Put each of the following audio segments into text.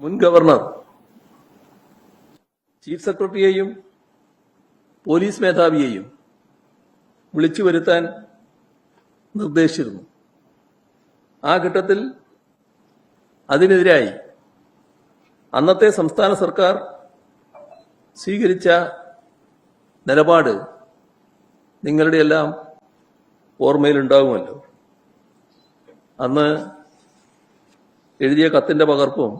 മുൻ governor chief സെക്രട്ടറിയെയും police മേധാവിയെയും വിളിച്ചു വരുത്താൻ നിർദ്ദേശിച്ചിരുന്നു. ആ ഘട്ടത്തിൽ അതിനെതിരായി അന്നത്തെ സംസ്ഥാന സർക്കാർ സ്വീകരിച്ച നിലപാട് നിങ്ങളുടെ എല്ലാം ഓർമ്മയിലുണ്ടാകുമല്ലോ. അന്ന് എഴുതിയ കത്തിന്റെ പകർപ്പും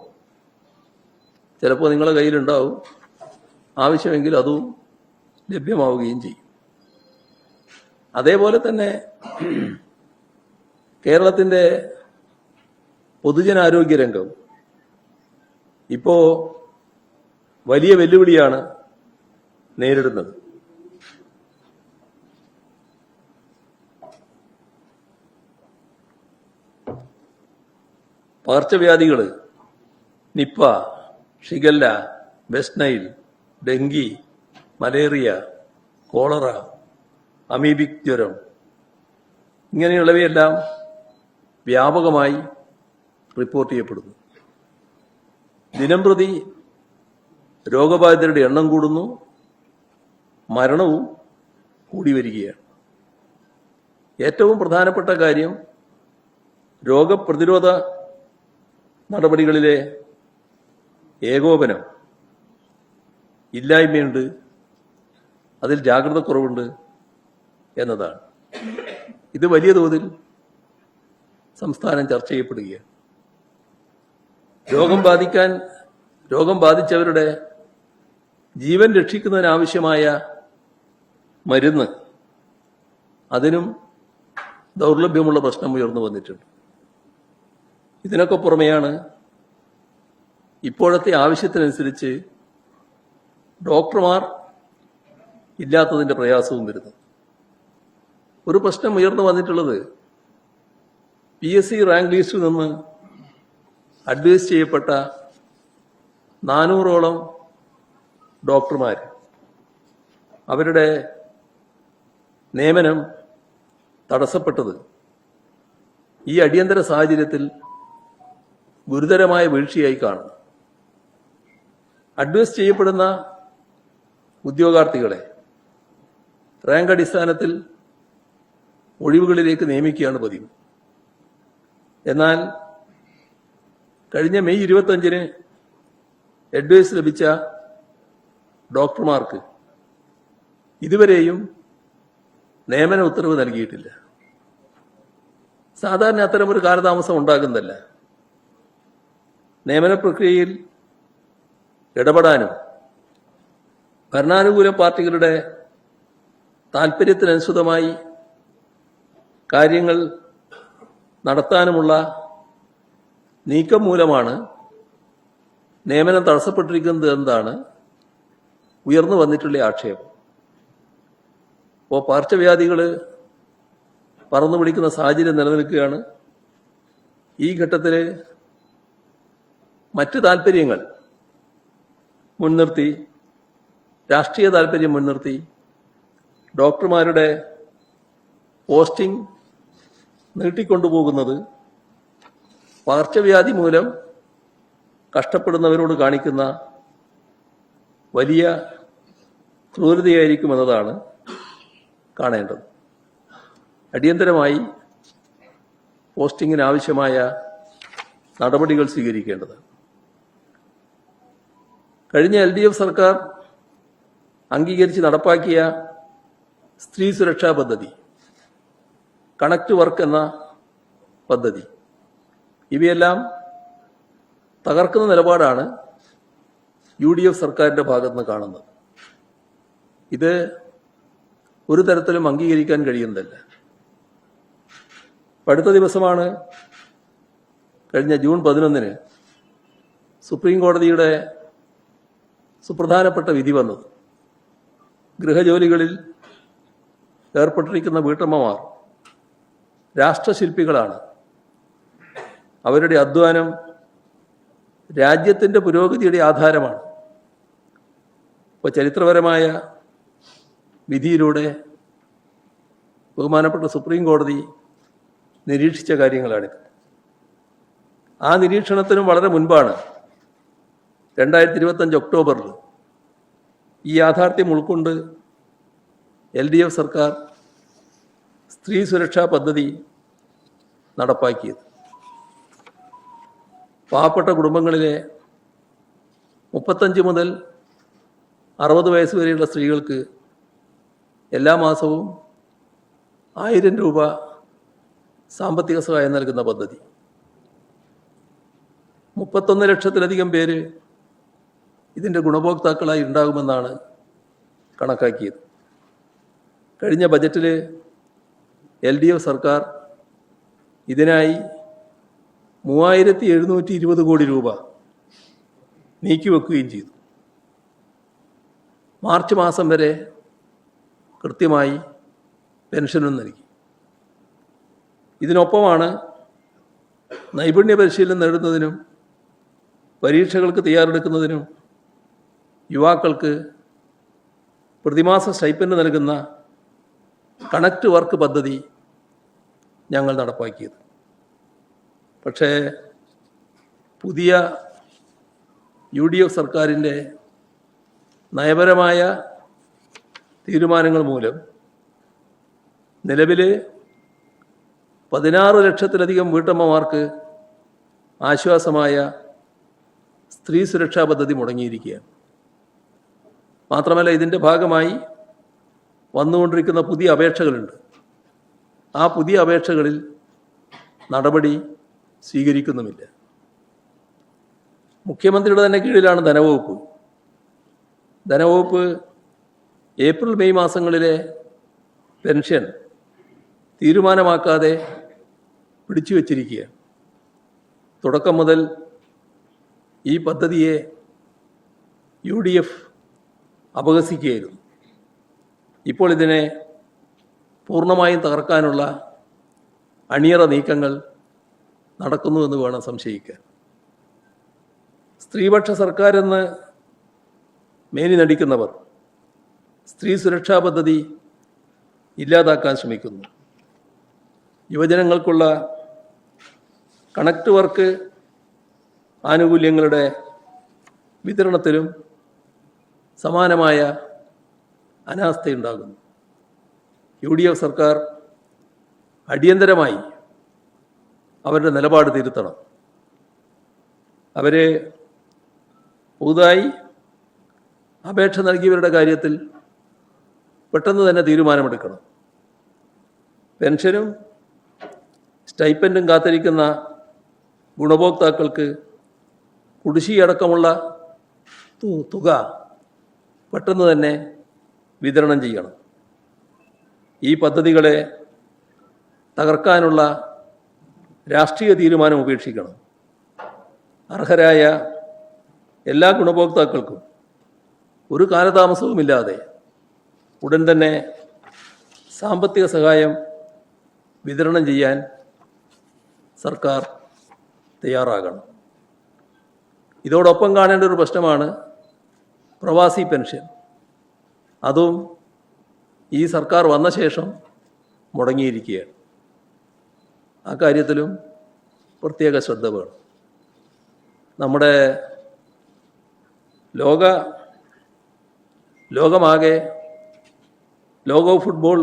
ചിലപ്പോൾ നിങ്ങളുടെ കയ്യിലുണ്ടാവും. ആവശ്യമെങ്കിൽ അതും ലഭ്യമാവുകയും ചെയ്യും. അതേപോലെ തന്നെ കേരളത്തിന്റെ പൊതുജനാരോഗ്യ രംഗം ഇപ്പോ വലിയ വെല്ലുവിളിയാണ് നേരിടുന്നത്. പകർച്ചവ്യാധികൾ Nipah, shigella, west Nile, dengue, malaria, cholera, amoebic ജ്വരം ഇങ്ങനെയുള്ളവയെല്ലാം വ്യാപകമായി റിപ്പോർട്ട് ചെയ്യപ്പെടുന്നു. ദിനംപ്രതി രോഗബാധിതരുടെ എണ്ണം കൂടുന്നു, മരണവും കൂടി വരികയാണ്. ഏറ്റവും പ്രധാനപ്പെട്ട കാര്യം രോഗപ്രതിരോധ നടപടികളിലെ ഏകോപനം ഇല്ലായ്മയുണ്ട്, അതിൽ ജാഗ്രത കുറവുണ്ട് എന്നതാണ്. ഇത് വലിയ തോതിൽ സംസ്ഥാനം ചർച്ച ചെയ്യപ്പെടുകയാണ്. രോഗം ബാധിച്ചവരുടെ ജീവൻ രക്ഷിക്കുന്നതിനാവശ്യമായ മരുന്ന് അതിനും ദൗർലഭ്യമുള്ള പ്രശ്നം ഉയർന്നു വന്നിട്ടുണ്ട്. ഇതിനൊക്കെ പുറമെയാണ് ഇപ്പോഴത്തെ ആവശ്യത്തിനനുസരിച്ച് ഡോക്ടർമാർ ഇല്ലാത്തതിന്റെ പ്രയാസവും വരുന്നത്. ഒരു പ്രശ്നം ഉയർന്നു വന്നിട്ടുള്ളത് PSC റാങ്ക് ലിസ്റ്റിൽ നിന്ന് അഡ്വൈസ് ചെയ്യപ്പെട്ട 400ഓളം ഡോക്ടർമാർ അവരുടെ നിയമനം തടസ്സപ്പെട്ടത് ഈ അടിയന്തര സാഹചര്യത്തിൽ ഗുരുതരമായ വീഴ്ചയായി കാണുന്നു. അഡ്വൈസ് ചെയ്യപ്പെടുന്ന ഉദ്യോഗാർത്ഥികളെ റാങ്ക് അടിസ്ഥാനത്തിൽ ഒഴിവുകളിലേക്ക് നിയമിക്കുകയാണ് പതിവ്. എന്നാൽ കഴിഞ്ഞ മെയ് 25-ന് അഡ്വൈസ് ലഭിച്ച ഡോക്ടർമാർക്ക് ഇതുവരെയും നിയമന ഉത്തരവ് നൽകിയിട്ടില്ല. സാധാരണ അത്തരമൊരു കാലതാമസം ഉണ്ടാകുന്നില്ല. നിയമന പ്രക്രിയയിൽ ഇടപെടാനും ഭരണാനുകൂല പാർട്ടികളുടെ താൽപര്യത്തിനനുസൃതമായി കാര്യങ്ങൾ നടത്താനുമുള്ള നീക്കം മൂലമാണ് നിയമനം തടസ്സപ്പെട്ടിരിക്കുന്നത് എന്നതാണ് ഉയർന്നു വന്നിട്ടുള്ള ആക്ഷേപം. അപ്പോൾ പകർച്ചവ്യാധികൾ പറന്നു പിടിക്കുന്ന സാഹചര്യം നിലനിൽക്കുകയാണ്. ഈ ഘട്ടത്തിൽ മറ്റ് താൽപര്യങ്ങൾ മുൻനിർത്തി, രാഷ്ട്രീയ താൽപര്യം മുൻനിർത്തി ഡോക്ടർമാരുടെ പോസ്റ്റിംഗ് നീട്ടിക്കൊണ്ടുപോകുന്നത് പകർച്ചവ്യാധി മൂലം കഷ്ടപ്പെടുന്നവരോട് കാണിക്കുന്ന വലിയ ക്രൂരതയായിരിക്കുമെന്നതാണ് കാണേണ്ടത്. അടിയന്തരമായി പോസ്റ്റിങ്ങിന് ആവശ്യമായ നടപടികൾ സ്വീകരിക്കേണ്ടത്. കഴിഞ്ഞ LDF സർക്കാർ അംഗീകരിച്ച് നടപ്പാക്കിയ സ്ത്രീ സുരക്ഷാ പദ്ധതി, കണക്ട് വർക്ക് എന്ന പദ്ധതി, ഇവയെല്ലാം തകർക്കുന്ന നിലപാടാണ് UDF സർക്കാരിന്റെ ഭാഗത്തുനിന്ന് കാണുന്നത്. ഇത് ഒരു തരത്തിലും അംഗീകരിക്കാൻ കഴിയുന്നതല്ല. അടുത്ത ദിവസമാണ് കഴിഞ്ഞ ജൂൺ 11-ന് സുപ്രീം കോടതിയുടെ സുപ്രധാനപ്പെട്ട വിധി വന്നത്. ഗൃഹജോലികളിൽ ഏർപ്പെട്ടിരിക്കുന്ന വീട്ടമ്മമാർ രാഷ്ട്രശില്പികളാണ്. അവരുടെ അധ്വാനം രാജ്യത്തിന്റെ പുരോഗതിയുടെ ആധാരമാണ്. ഇപ്പോൾ ചരിത്രപരമായ വിധിയിലൂടെ ബഹുമാനപ്പെട്ട സുപ്രീം കോടതി നിരീക്ഷിച്ച കാര്യങ്ങളാണിത്. ആ നിരീക്ഷണത്തിനും വളരെ മുൻപാണ് 2025 ഒക്ടോബറിൽ ഈ യാഥാർത്ഥ്യം ഉൾക്കൊണ്ട് LDF സർക്കാർ സ്ത്രീ സുരക്ഷാ പദ്ധതി നടപ്പാക്കിയത്. പാവപ്പെട്ട കുടുംബങ്ങളിലെ 35 മുതൽ 60 വയസ്സ് വരെയുള്ള സ്ത്രീകൾക്ക് എല്ലാ മാസവും 1000 രൂപ സാമ്പത്തിക സഹായം നൽകുന്ന പദ്ധതി. 31 ലക്ഷത്തിലധികം പേര് ഇതിൻ്റെ ഗുണഭോക്താക്കളായി ഉണ്ടാകുമെന്നാണ് കണക്കാക്കിയത്. കഴിഞ്ഞ ബജറ്റിൽ LDF സർക്കാർ ഇതിനായി 3720 കോടി രൂപ നീക്കിവെക്കുകയും ചെയ്തു. മാർച്ച് മാസം വരെ കൃത്യമായി പെൻഷനും നൽകി. ഇതിനൊപ്പമാണ് നൈപുണ്യ പരിശീലനം നേടുന്നതിനും പരീക്ഷകൾക്ക് തയ്യാറെടുക്കുന്നതിനും യുവാക്കൾക്ക് പ്രതിമാസ സ്റ്റൈപ്പൻഡ് നൽകുന്ന കണക്റ്റ് വർക്ക് പദ്ധതി ഞങ്ങൾ നടപ്പാക്കിയത്. പക്ഷേ പുതിയ UDF സർക്കാരിൻ്റെ നയപരമായ തീരുമാനങ്ങൾ മൂലം നിലവിൽ 16 ലക്ഷത്തിലധികം വീട്ടമ്മമാർക്ക് ആശ്വാസമായ സ്ത്രീ സുരക്ഷാ പദ്ധതി മുടങ്ങിയിരിക്കുകയാണ്. മാത്രമല്ല, ഇതിൻ്റെ ഭാഗമായി വന്നുകൊണ്ടിരിക്കുന്ന പുതിയ അപേക്ഷകളുണ്ട്. ആ പുതിയ അപേക്ഷകളിൽ നടപടി സ്വീകരിക്കുന്നുമില്ല. മുഖ്യമന്ത്രിയുടെ തന്നെ കീഴിലാണ് ധനവകുപ്പ്. ധനവകുപ്പ് ഏപ്രിൽ മെയ് മാസങ്ങളിലെ പെൻഷൻ തീരുമാനമാക്കാതെ പിടിച്ചു വച്ചിരിക്കുകയാണ്. തുടക്കം മുതൽ ഈ പദ്ധതിയെ UDF അപഹസിക്കുകയായിരുന്നു. ഇപ്പോൾ ഇതിനെ പൂർണ്ണമായും തകർക്കാനുള്ള അണിയറ നീക്കങ്ങൾ നടക്കുന്നുവെന്ന് വേണം സംശയിക്കാൻ. സ്ത്രീപക്ഷ സർക്കാരെന്ന് മേനി നടിക്കുന്നവർ സ്ത്രീ സുരക്ഷാ പദ്ധതി ഇല്ലാതാക്കാൻ ശ്രമിക്കുന്നു. യുവജനങ്ങൾക്കുള്ള കണക്റ്റ് വർക്ക് ആനുകൂല്യങ്ങളുടെ വിതരണത്തിലും സമാനമായ അനാസ്ഥയുണ്ടാകുന്നു. UDF സർക്കാർ അടിയന്തരമായി അവരുടെ നിലപാട് തിരുത്തണം. അവരെ പുതുതായി അപേക്ഷ നൽകിയവരുടെ കാര്യത്തിൽ പെട്ടെന്ന് തന്നെ തീരുമാനമെടുക്കണം. പെൻഷനും സ്റ്റൈപ്പൻഡും കാത്തിരിക്കുന്ന ഗുണഭോക്താക്കൾക്ക് കുടിശ്ശികയടക്കമുള്ള തുക പെട്ടെന്ന് തന്നെ വിതരണം ചെയ്യണം. ഈ പദ്ധതികളെ തകർക്കാനുള്ള രാഷ്ട്രീയ തീരുമാനം ഉപേക്ഷിക്കണം. അർഹരായ എല്ലാ ഗുണഭോക്താക്കൾക്കും ഒരു കാലതാമസവുമില്ലാതെ ഉടൻ തന്നെ സാമ്പത്തിക സഹായം വിതരണം ചെയ്യാൻ സർക്കാർ തയ്യാറാകണം. ഇതോടൊപ്പം കാണേണ്ട ഒരു പ്രശ്നമാണ് പ്രവാസി പെൻഷൻ. അതും ഈ സർക്കാർ വന്ന ശേഷം മുടങ്ങിയിരിക്കുകയാണ്. ആ കാര്യത്തിലും പ്രത്യേക ശ്രദ്ധ വേണം. നമ്മുടെ ലോകമാകെ ലോക ഫുട്ബോൾ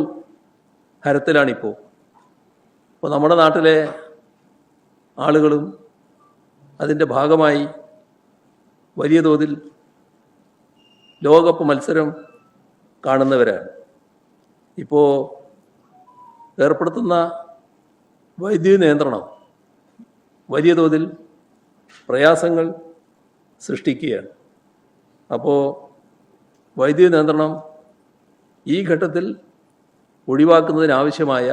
ഹരത്തിലാണിപ്പോൾ. അപ്പോൾ നമ്മുടെ നാട്ടിലെ ആളുകളും അതിൻ്റെ ഭാഗമായി വലിയ തോതിൽ ലോകകപ്പ് മത്സരം കാണുന്നവരാണ്. ഇപ്പോൾ ഏർപ്പെടുത്തുന്ന വൈദ്യുതി നിയന്ത്രണം വലിയ തോതിൽ പ്രയാസങ്ങൾ സൃഷ്ടിക്കുകയാണ്. അപ്പോൾ വൈദ്യുതി നിയന്ത്രണം ഈ ഘട്ടത്തിൽ ഒഴിവാക്കുന്നതിനാവശ്യമായ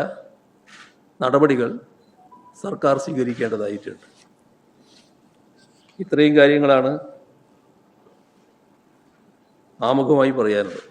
നടപടികൾ സർക്കാർ സ്വീകരിക്കേണ്ടതായിട്ടുണ്ട്. ഇത്രയും കാര്യങ്ങളാണ് ആമുഖമായി പറയാനുള്ളത്.